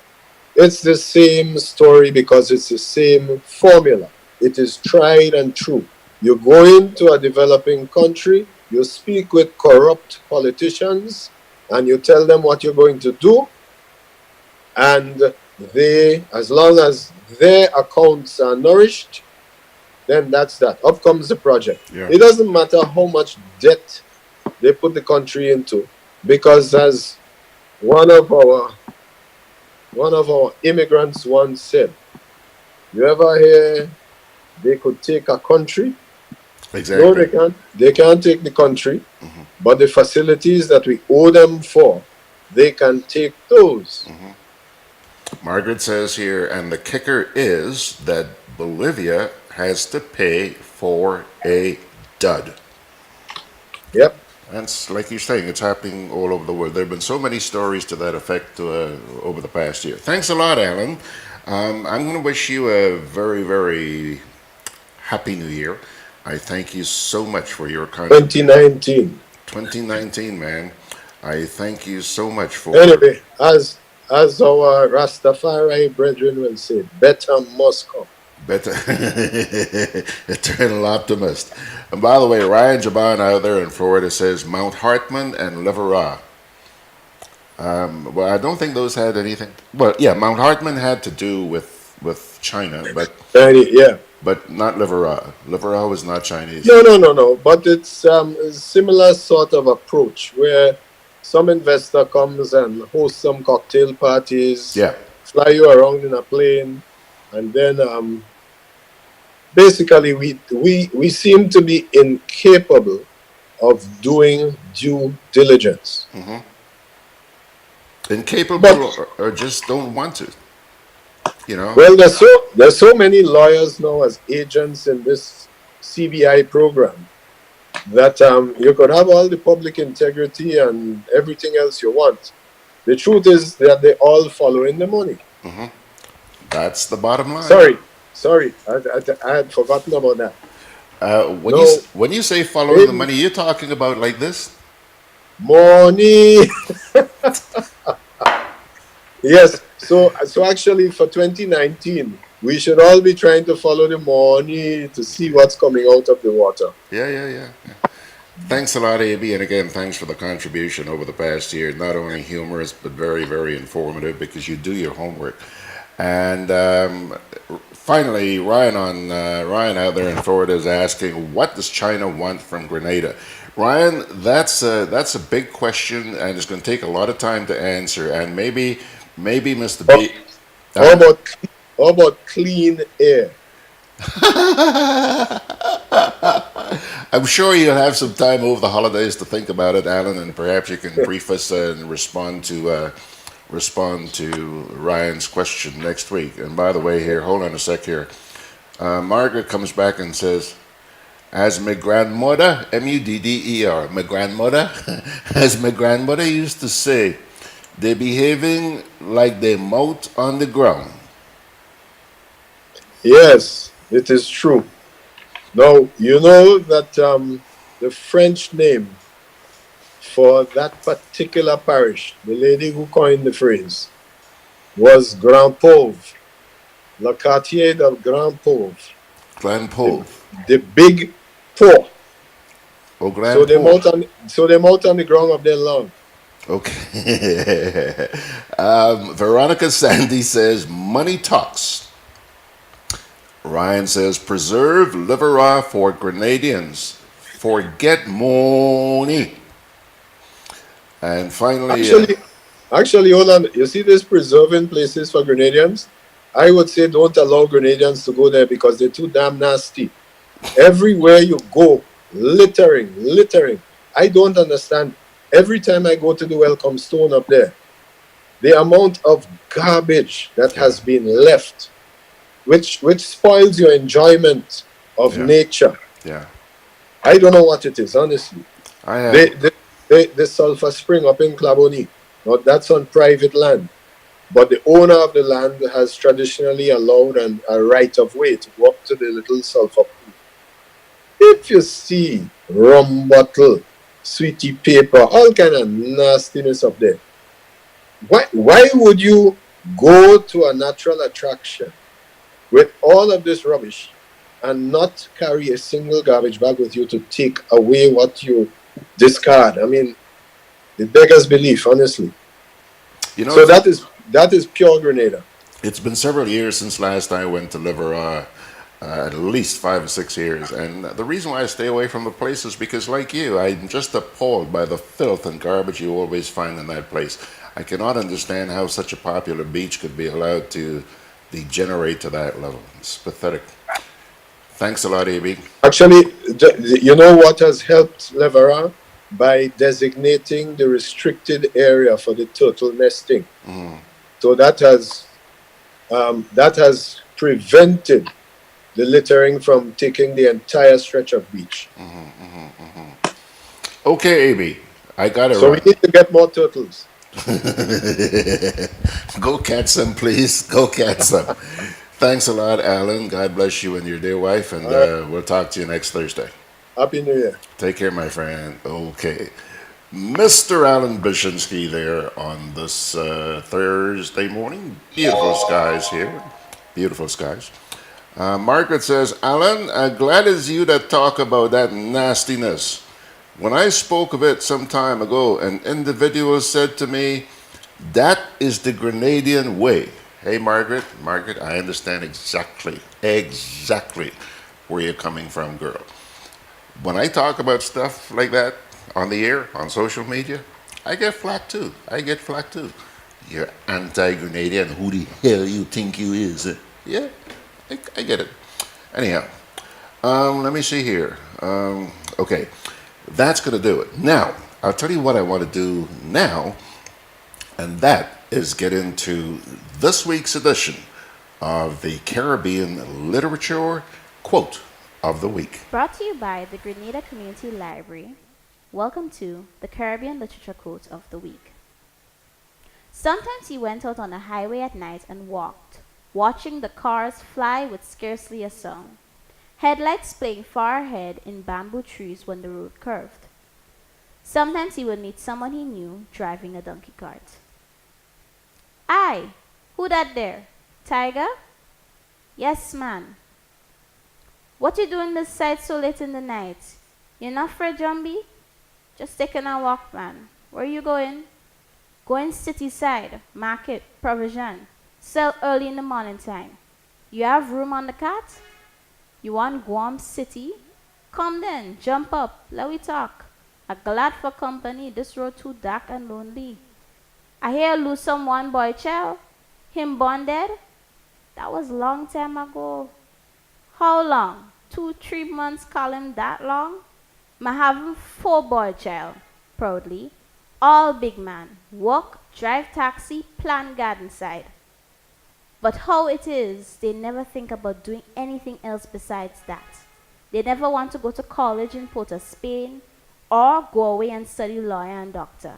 It's the same story because it's the same formula. It is tried and true. You go into a developing country, you speak with corrupt politicians, and you tell them what you're going to do, and they, as long as their accounts are nourished, then that's that. Up comes the project. Yeah. It doesn't matter how much debt they put the country into, because as one of our immigrants once said, you ever hear they could take a country? Exactly. No, they can't. They can't take the country, but the facilities that we owe them for, they can take those. Margaret says here, and the kicker is that Bolivia has to pay for a dud. Yep. That's like you're saying, it's happening all over the world. There have been so many stories to that effect over the past year. Thanks a lot, Allan. I'm going to wish you a very, very happy new year. I thank you so much for your contribution. 2019, man. I thank you so much for. Anyway, as our Rastafari brethren will say, better must come. Better. Eternal optimist. And by the way, Ryan Jaban out there in Florida says Mount Hartman and Leverah. Well, I don't think those had anything. Well, yeah, Mount Hartman had to do with China, but but not Leverah. Leverah was not Chinese. No. But it's a similar sort of approach where some investor comes and hosts some cocktail parties, fly you around in a plane, and then basically we seem to be incapable of doing due diligence. Incapable or just don't want to. You know. Well, there's so many lawyers now as agents in this CBI program that you could have all the public integrity and everything else you want. The truth is that they all following the money. Mm-hmm. That's the bottom line. Sorry, I had forgotten about that. When you say following the money, you're talking about like this? Money. Yes. So actually for 2019, we should all be trying to follow the money to see what's coming out of the water. Yeah. Thanks a lot, AB, and again, thanks for the contribution over the past year. Not only humorous, but very, very informative because you do your homework. And finally, Ryan out there in Florida is asking, what does China want from Grenada? Ryan, that's a big question, and it's going to take a lot of time to answer. And maybe Mr. B. How about clean air? I'm sure you'll have some time over the holidays to think about it, Allan, and perhaps you can preface and respond to Ryan's question next week. And by the way, here, hold on a sec here. Margaret comes back and says, as my grandmother, M-U-D-D-E-R, my grandmother, as my grandmother used to say, they're behaving like they mouth on the ground. Yes, it is true. Now, you know that the French name for that particular parish, the lady who coined the phrase, was Grand Pauvre, Le Quartier de Grand Pauvre. Grand Pauvre. The big poor. Oh, Grand Pauvre. So they mouth on the ground of their lawn. Okay. Veronica Sandy says, money talks. Ryan says, preserve liver for Grenadians. Forget money. And finally... Actually, hold on. You see this preserving places for Grenadians? I would say don't allow Grenadians to go there because they're too damn nasty. Everywhere you go, littering. I don't understand. Every time I go to the Welcome Stone up there, the amount of garbage that has been left, which spoils your enjoyment of nature. Yeah. I don't know what it is, honestly. The sulfur spring up in Claboni, now that's on private land. But the owner of the land has traditionally allowed a right of way to go up to the little sulfur pool. If you see rum bottle, sweetie paper, all kind of nastiness up there, why would you go to a natural attraction with all of this rubbish and not carry a single garbage bag with you to take away what you discard? I mean, it beggars belief, honestly. You know, so that is pure Grenada. It's been several years since last I went to Liver, at least 5 or 6 years. And the reason why I stay away from the place is because, like you, I'm just appalled by the filth and garbage you always find in that place. I cannot understand how such a popular beach could be allowed to degenerate to that level. It's pathetic. Thanks a lot, AB. Actually, you know what has helped Levera? By designating the restricted area for the turtle nesting. So that has prevented the littering from taking the entire stretch of beach. Okay, AB, I got it so right. We need to get more turtles. Go catch some, please. Go catch some. Thanks a lot, Allan. God bless you and your dear wife, and we'll talk to you next Thursday. Happy New Year. Take care, my friend. Okay. Mr. Allan Bishinsky there on this Thursday morning. Beautiful skies here. Beautiful skies. Margaret says, Allan, glad it's you that talk about that nastiness. When I spoke of it some time ago, an individual said to me, that is the Grenadian way. Hey, Margaret, I understand exactly where you're coming from, girl. When I talk about stuff like that on the air, on social media, I get flack too. You're anti-Grenadian. Who the hell you think you is? Yeah, I get it. Anyhow, let me see here. Okay, that's going to do it. Now, I'll tell you what I want to do now, and that is get into this week's edition of the Caribbean Literature Quote of the Week. Brought to you by the Grenada Community Library. Welcome to the Caribbean Literature Quote of the Week. Sometimes he went out on the highway at night and walked, watching the cars fly with scarcely a sound, headlights playing far ahead in bamboo trees when the road curved. Sometimes he would meet someone he knew driving a donkey cart. Aye, who that there? Tiger? Yes, man. What you doing this side so late in the night? You not afraid, Jumbie? Just taking a walk, man. Where you going? Going city side, market, provision. Sell early in the morning time. You have room on the cart? You want Guam City? Come then, jump up, let we talk. I'm glad for company, this road too dark and lonely. I hear you lose someone, boy child. Him born dead? That was long time ago. How long? 2-3 months, call him that long? Ma have him 4 boy child, proudly. All big man, work, drive taxi, plan garden side. But how it is, they never think about doing anything else besides that. They never want to go to college in Port of Spain or go away and study lawyer and doctor.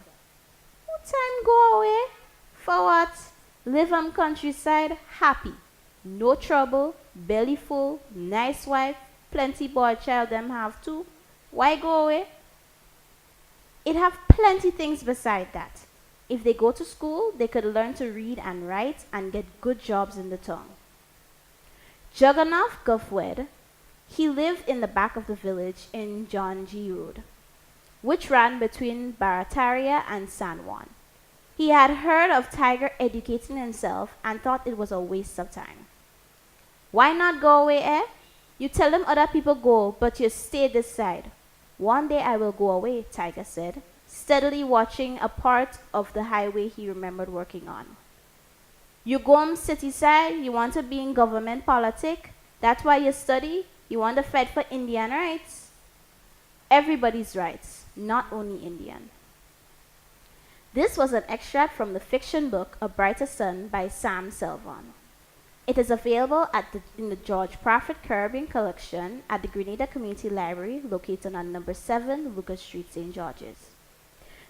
What time go away? For what? Live on countryside, happy. No trouble, belly full, nice wife, plenty boy child them have too. Why go away? It have plenty things beside that. If they go to school, they could learn to read and write and get good jobs in the town. Jagannath Gufwed, he lived in the back of the village in John G. Road, which ran between Barataria and San Juan. He had heard of Tiger educating himself and thought it was a waste of time. Why not go away, eh? You tell them other people go, but you stay this side. One day I will go away, Tiger said, steadily watching a part of the highway he remembered working on. You go on city side, you want to be in government politics, that's why you study, you want to fight for Indian rights. Everybody's rights, not only Indian. This was an extract from the fiction book A Brighter Sun by Sam Selvon. It is available in the George Prophet Caribbean Collection at the Grenada Community Library located on number 7 Lucas Street, St. George's.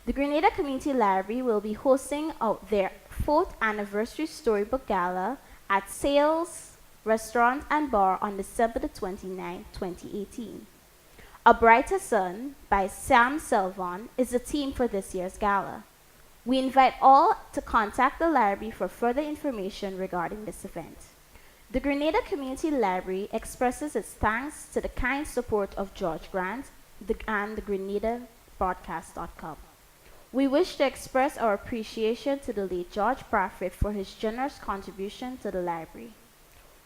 The Grenada Community Library will be hosting their 4th anniversary storybook gala at Sales Restaurant and Bar on December the 29th, 2018. A Brighter Sun by Sam Selvon is the theme for this year's gala. We invite all to contact the library for further information regarding this event. The Grenada Community Library expresses its thanks to the kind support of George Grant and the GRENADABROADCAST.com. We wish to express our appreciation to the late George Prophet for his generous contribution to the library.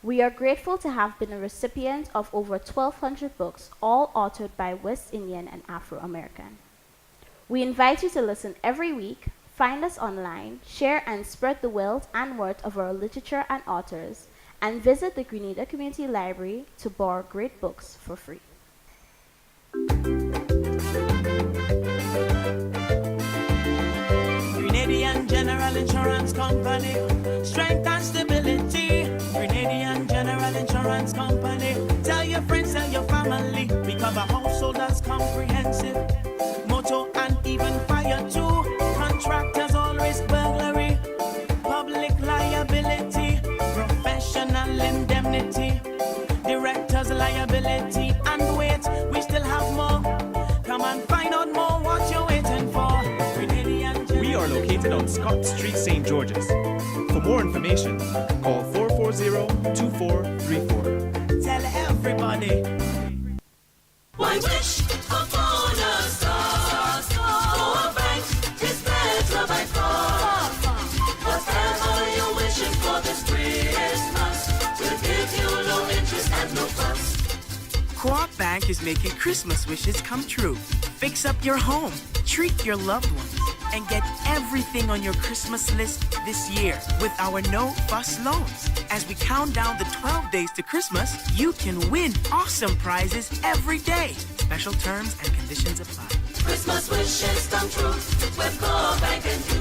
We are grateful to have been a recipient of over 1,200 books, all authored by West Indian and Afro-American. We invite you to listen every week, find us online, share and spread the wealth and worth of our literature and authors, and visit the Grenada Community Library to borrow great books for free. Grenadian General Insurance Company, strength and stability. Grenadian General Insurance Company, tell your friends, tell your family. We cover householders comprehensive, motor and even fire too. Contractors all risk burglary, public liability, professional indemnity, directors liability, and wait, we still have more. Come and find out more what you're waiting for. We are located on Scott Street, St. George's. For more information, call 440-2434. Tell everybody. Why wish upon a star? For a bank is better by far. Whatever you're wishing for this Christmas, will give you low interest and no fuss. Co-op Bank is making Christmas wishes come true. Fix up your home, treat your loved ones, and get everything on your Christmas list this year with our no-fuss loans. As we count down the 12 days to Christmas, you can win awesome prizes every day. Special terms and conditions apply. Christmas wishes come true with Co-op Bank and you.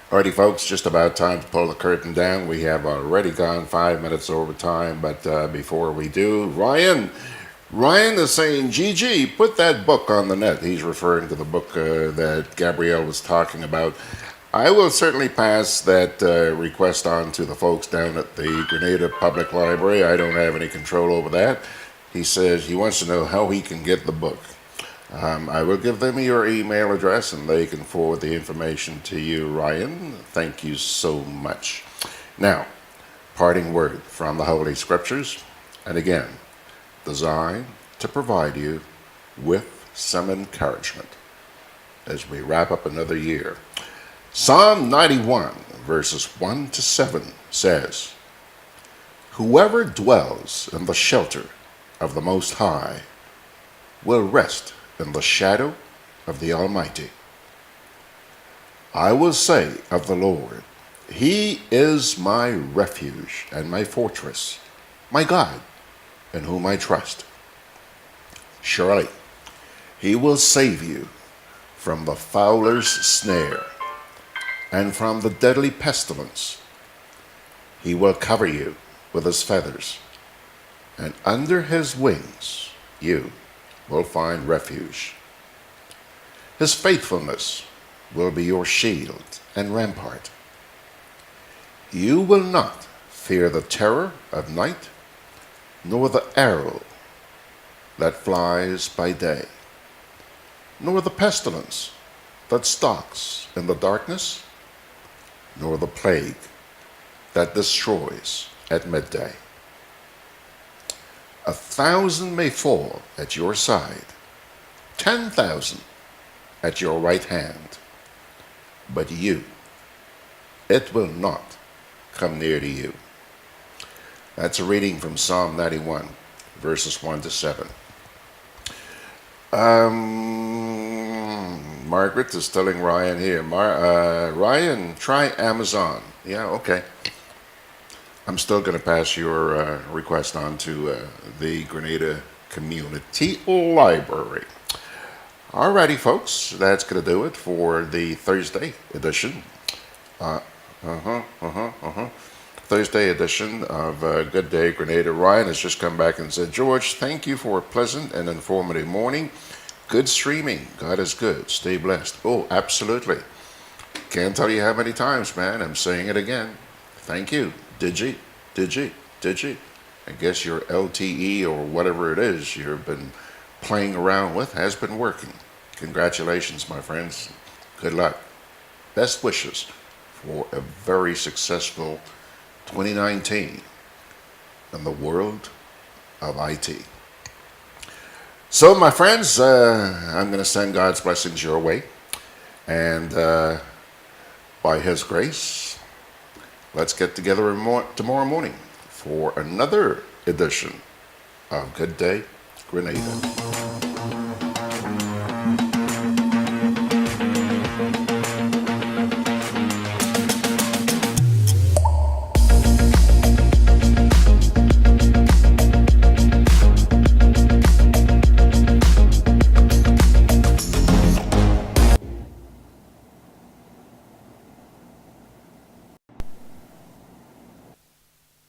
Alrighty, folks, just about time to pull the curtain down. We have already gone 5 minutes over time, but before we do, Ryan is saying, Gigi, put that book on the net. He's referring to the book that Gabrielle was talking about. I will certainly pass that request on to the folks down at the Grenada Public Library. I don't have any control over that. He says he wants to know how he can get the book. I will give them your email address and they can forward the information to you, Ryan. Thank you so much. Now, parting word from the Holy Scriptures, and again, designed to provide you with some encouragement as we wrap up another year. Psalm 91, verses 1 to 7 says, Whoever dwells in the shelter of the Most High will rest in the shadow of the Almighty. I will say of the Lord, He is my refuge and my fortress, my God, in whom I trust. Surely He will save you from the fowler's snare and from the deadly pestilence. He will cover you with His feathers, and under His wings you will find refuge. His faithfulness will be your shield and rampart. You will not fear the terror of night, nor the arrow that flies by day, nor the pestilence that stalks in the darkness, nor the plague that destroys at midday. 1,000 may fall at your side, 10,000 at your right hand, but it will not come near to you. That's a reading from Psalm 91, verses 1 to 7. Margaret is telling Ryan here, Ryan, try Amazon. Yeah, okay. I'm still going to pass your request on to the Grenada Community Library. Alrighty, folks, that's going to do it for the Thursday edition. Thursday edition of Gudday Grenada. Ryan has just come back and said, George, thank you for a pleasant and informative morning. Good streaming. God is good. Stay blessed. Oh, absolutely. Can't tell you how many times, man. I'm saying it again. Thank you. Digi. I guess your LTE or whatever it is you've been playing around with has been working. Congratulations, my friends. Good luck. Best wishes for a very successful 2019 in the world of IT. So, my friends, I'm going to send God's blessings your way. And by His grace, let's get together tomorrow morning for another edition of Gudday Grenada.